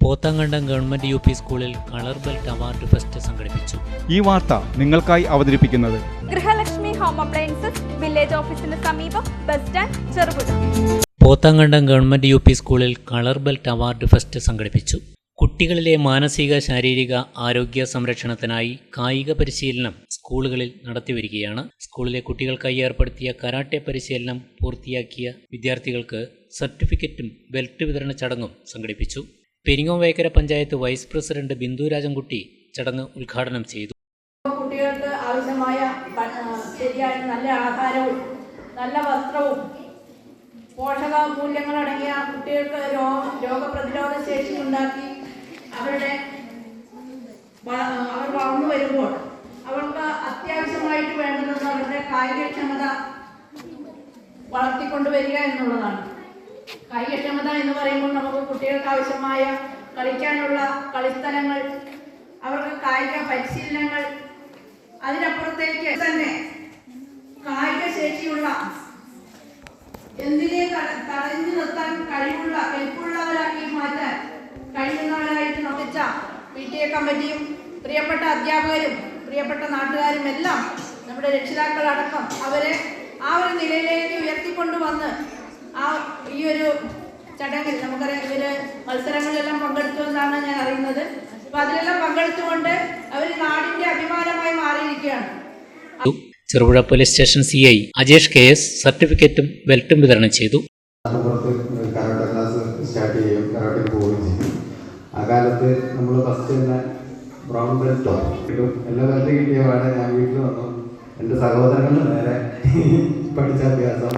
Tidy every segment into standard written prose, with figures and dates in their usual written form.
Pothankandam government UP സ്കൂളിൽ colour belt award fest സംഘടിപ്പിച്ചു. ഈ വാർത്ത നിങ്ങൾക്കായി അവതരിപ്പിക്കുന്നത് ഗൃഹലക്ഷ്മി ഹോം അപ്ലയൻസസ്, വില്ലേജ് ഓഫീസിന് സമീപം, bus stand, Cherupuzha. Pothankandam government UP സ്കൂളിൽ കളർ ബെൽറ്റ് അവാർഡ് ഫെസ്റ്റ് സംഘടിപ്പിച്ചു. കുട്ടികളിലെ മാനസിക ശാരീരിക ആരോഗ്യ സംരക്ഷണത്തിനായി കായിക പരിശീലനം സ്കൂളുകളിൽ നടത്തിവരികയാണ്. സ്കൂളിലെ കുട്ടികൾക്കായി ഏർപ്പെടുത്തിയ കരാട്ടെ പരിശീലനം പൂർത്തിയാക്കിയ വിദ്യാർത്ഥികൾക്ക് സർട്ടിഫിക്കറ്റും ബെൽറ്റ് വിതരണ ചടങ്ങും സംഘടിപ്പിച്ചു. പെരിങ്ങോം-വേക്കര പഞ്ചായത്ത് വൈസ് പ്രസിഡന്റ് ബിന്ദു രാജൻകുട്ടി ചടങ്ങ് ഉദ്ഘാടനം ചെയ്തു. കുട്ടികൾക്ക് ആവശ്യമായ ശരിയായ നല്ല ആഹാരവും നല്ല വസ്ത്രവും പോഷക മൂല്യങ്ങളടങ്ങിയ കുട്ടികൾക്ക് രോഗപ്രതിരോധ ശേഷി ഉണ്ടാക്കി അവർ വളർന്നു വരുമ്പോൾ അവർക്ക് അത്യാവശ്യമായിട്ട് വേണ്ടതെന്ന് അവരുടെ കായികക്ഷമത വളർത്തിക്കൊണ്ടുവരിക എന്നുള്ളതാണ്. കായികക്ഷമത എന്ന് പറയുമ്പോൾ നമുക്ക് കുട്ടികൾക്ക് ആവശ്യമായ കളിക്കാനുള്ള കളിസ്ഥലങ്ങൾ, അവർക്ക് കായിക പരിശീലനങ്ങൾ, അതിനപ്പുറത്തേക്ക് തന്നെ കായിക ശേഷിയുള്ള എന്തിനെ തടഞ്ഞു നിർത്താൻ കഴിവുള്ള കെൽപ്പുള്ളവരാക്കി മാറ്റാൻ കഴിയുന്നവരായിട്ട് നോക്കിച്ച PTA കമ്മിറ്റിയും പ്രിയപ്പെട്ട അധ്യാപകരും പ്രിയപ്പെട്ട നാട്ടുകാരും എല്ലാം നമ്മുടെ രക്ഷിതാക്കളടക്കം അവരെ ആ ഒരു നിലയിലേക്ക് ഉയർത്തിക്കൊണ്ടുവന്ന് ഈ ഒരു ചടങ്ങിൽ നമുക്കറിയാം ഇവര് മത്സരങ്ങളിലെല്ലാം പങ്കെടുത്തു എന്നാണ് ഞാൻ അറിയുന്നത്. അപ്പൊ അതിലെല്ലാം പങ്കെടുത്തുകൊണ്ട് അവർ നാടിന്റെ അഭിമാനമായി മാറിയിരിക്കുകയാണ്. Cherupuzha police station CI Ajesh KS സർട്ടിഫിക്കറ്റും ബെൽറ്റും വിതരണം ചെയ്തു. കരാട്ടെ ക്ലാസ് സ്റ്റാർട്ട് ചെയ്യും, കരാട്ടയിൽ പോവുകയും ചെയ്യും. ആ കാലത്ത് നമ്മൾ ഫസ്റ്റ് തന്നെ ബ്രൗൺ ബെൽറ്റോ എല്ലാ ബെൽറ്റ് കിട്ടിയ പാടെ ഞാൻ വീട്ടിൽ വന്നു. എൻ്റെ സഹോദരങ്ങൾ നേരെ പഠിച്ച അഭ്യാസം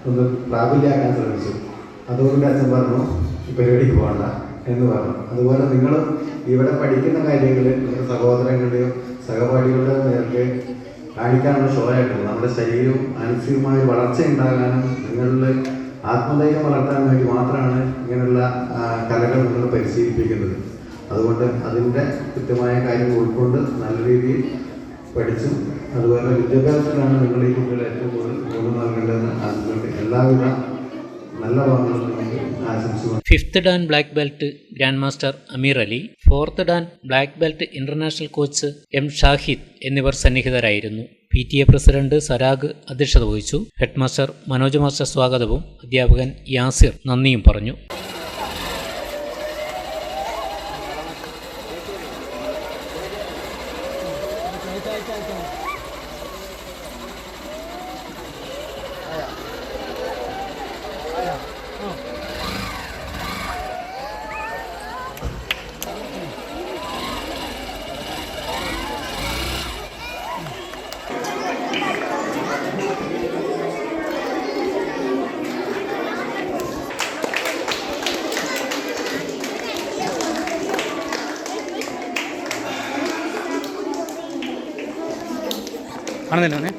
ഒന്ന് പ്രാബല്യമാക്കാൻ ശ്രമിച്ചു. അതുകൊണ്ട് അച്ഛൻ പറഞ്ഞു ഈ പരിപാടിക്ക് പോകണ്ട എന്ന് പറഞ്ഞു. അതുപോലെ നിങ്ങളും ഇവിടെ പഠിക്കുന്ന കാര്യങ്ങൾ നിങ്ങളുടെ സഹോദരങ്ങളുടെയോ സഹപാഠികളുടെ നേർക്ക് കാണിക്കാനുള്ള ഷോ ആയിട്ടുണ്ട്. നമ്മുടെ ശരീരവും മാനസികമായ വളർച്ച ഉണ്ടാകാനും നിങ്ങളിൽ ആത്മധൈര്യം വളർത്താൻ വേണ്ടി മാത്രമാണ് ഇങ്ങനെയുള്ള കലകൾ നിങ്ങൾ പരിശീലിപ്പിക്കുന്നത്. അതുകൊണ്ട് അതിൻ്റെ കൃത്യമായ കാര്യം ഉൾക്കൊണ്ട് നല്ല രീതിയിൽ പഠിച്ചും അതുപോലെ വിദ്യാഭ്യാസത്തിലാണ് നിങ്ങൾ ഈ കുട്ടികളെ ഏറ്റവും കൂടുതൽ ഊന്നൽ നൽകേണ്ടതെന്ന് അതുകൊണ്ട് എല്ലാവിധ നല്ല ഭാഗങ്ങളും നമുക്ക് ആശംസിക്കുന്നു. 5th dan black belt grand master Ameer Ali, 4th dan black belt international coach M Shahid എന്നിവർ സന്നിഹിതരായിരുന്നു. PTA പ്രസിഡന്റ് സരാഗ് അധ്യക്ഷത വഹിച്ചു. ഹെഡ് മാസ്റ്റർ മനോജ് മാസ്റ്റർ സ്വാഗതവും അധ്യാപകൻ യാസിർ നന്ദിയും പറഞ്ഞു. ആണെന്നല്ലേ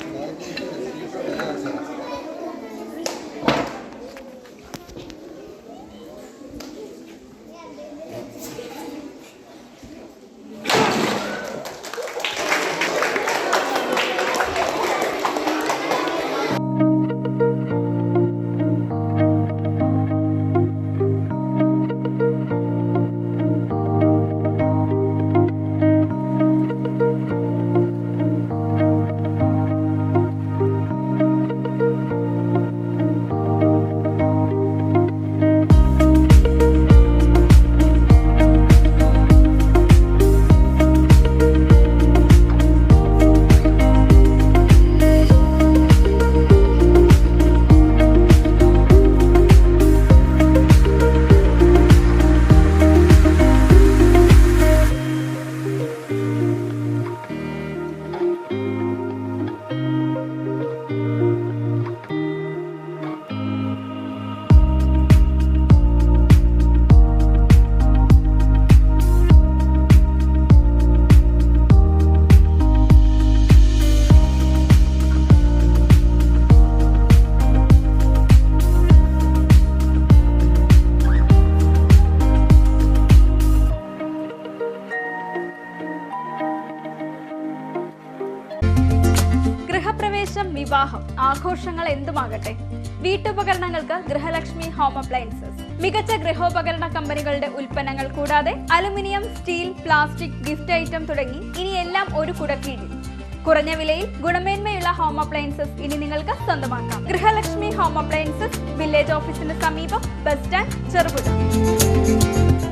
വിവാഹം, ആഘോഷങ്ങൾ എന്തുമാകട്ടെ, വീട്ടുപകരണങ്ങൾക്ക് ഗൃഹലക്ഷ്മി ഹോം അപ്ലയൻസസ്, മികച്ച ഗൃഹോപകരണ കമ്പനികളുടെ ഉൽപ്പന്നങ്ങൾ കൂടാതെ aluminium, steel, plastic, gift item തുടങ്ങി ഇനി എല്ലാം ഒരു കുടക്കീഴിൽ. കുറഞ്ഞ വിലയിൽ ഗുണമേന്മയുള്ള ഹോം അപ്ലയൻസസ് ഇനി നിങ്ങൾക്ക് സ്വന്തമാക്കാം. ഗൃഹലക്ഷ്മി ഹോം അപ്ലയൻസസ്, വില്ലേജ് ഓഫീസിന് സമീപം, ബസ് സ്റ്റാൻഡ്, ചെറുപുഴ.